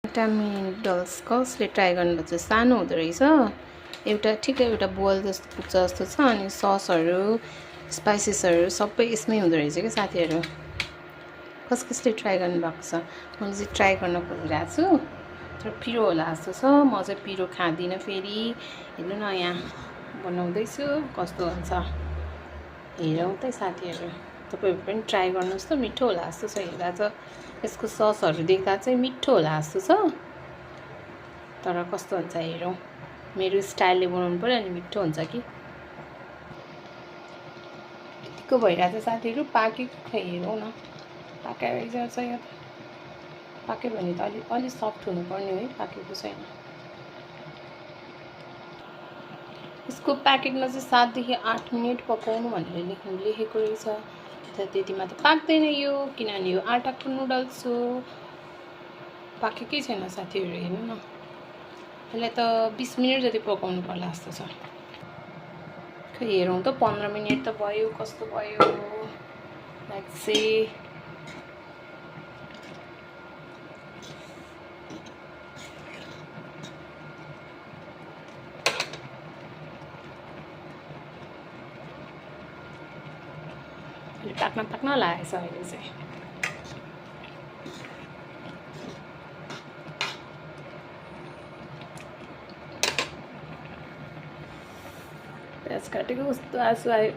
noodles कसले try गर्नुपर्छ सानो हुँदो रहेछ एउटा ठिकै एउटा बोल जस्तो पुग्छ जस्तो छ अनि ससहरू स्पाइसेसहरू सबै यसमै हुँदो रहेछ क्या साथीहरू कसले ट्राई गर्नुभएको छ मैले चाहिँ ट्राई गर्न खोजिरहेको छु तर पिरो होला जस्तो छ म चाहिँ पिरो खाँदिनँ फेरि हेर्नु न यहाँ बनाउँदैछु कस्तो हुन्छ हेरौँ त साथीहरू तपाईँहरू पनि ट्राई गर्नुहोस् त मिठो होला जस्तो छ हेर्दा त यसको ससहरू देख्दा चाहिँ मिठो होला जस्तो छ तर कस्तो हुन्छ हेरौँ मेरो स्टाइलले बनाउनु पर्यो अनि मिठो हुन्छ कि यतिको भइरहेको छ साथीहरू पाकेको खै हेरौँ न पाकेको रहेछ यो पाक्यो भने त अलिक सफ्ट हुनुपर्ने हो है पाकेको छैन यसको प्याकेटमा चाहिँ 7 देखि 8 मिनट पकाउनु भनेर लेखेको रहेछ त्यतिमा त पाक्दैन यो किनभने यो आटाको नुडल्स हो पाकेकै छैन साथीहरू हेर्नु न यसलाई त 20 मिनट जति पकाउनु पर्ला जस्तो छ खै हेरौँ त 15 मिनट त भयो कस्तो भयो लेट्स सी पाक्न लागेको छ अहिले चाहिँ प्याज काटेको कस्तो आँसु आयो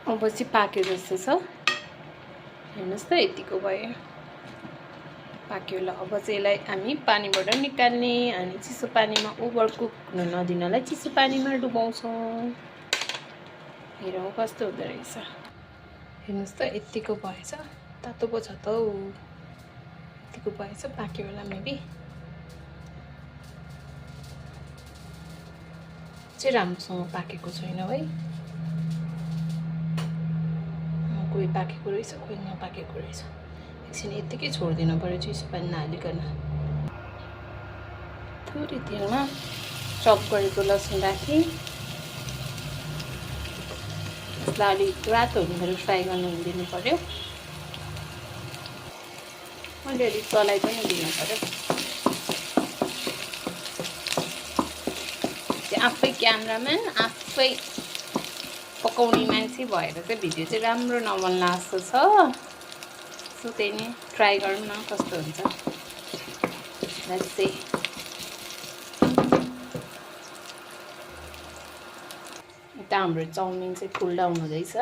अब चाहिँ पाक्यो जस्तो छ हेर्नुहोस् त यतिको भयो पाक्यो ल अब चाहिँ यसलाई हामी पानीबाट निकाल्ने अनि चिसो पानीमा ओभर कुक हुन नदिनलाई चिसो पानीमा डुबाउँछौँ हेरौँ कस्तो हुँदो रहेछ हेर्नुहोस् त यतिको भएछ तातो पो छ त यतिको भएछ पाक्यो होला मेबी चाहिँ राम्रोसँग पाकेको छैन है कोही पाकेको रहेछ कोही नपाकेको रहेछ एकछिन यत्तिकै छोडिदिनु पऱ्यो चिसो पानी नहालिकन थोरै तेलमा चप गरेको लसुन राखेँ यसलाई अलिक रातो हुनुखेर फ्राई गर्नु दिनु पऱ्यो अलिअलि चलाइ पनि दिनु पऱ्यो आफै क्यामराम्यान आफै पकाउने मान्छे भएर चाहिँ भिडियो चाहिँ राम्रो नबन्ला जस्तो छ सो त्यही नै ट्राई गरौँ न कस्तो हुन्छ लेट्स सी यता हाम्रो चाउमिन चाहिँ कुल डाउन हुँदैछ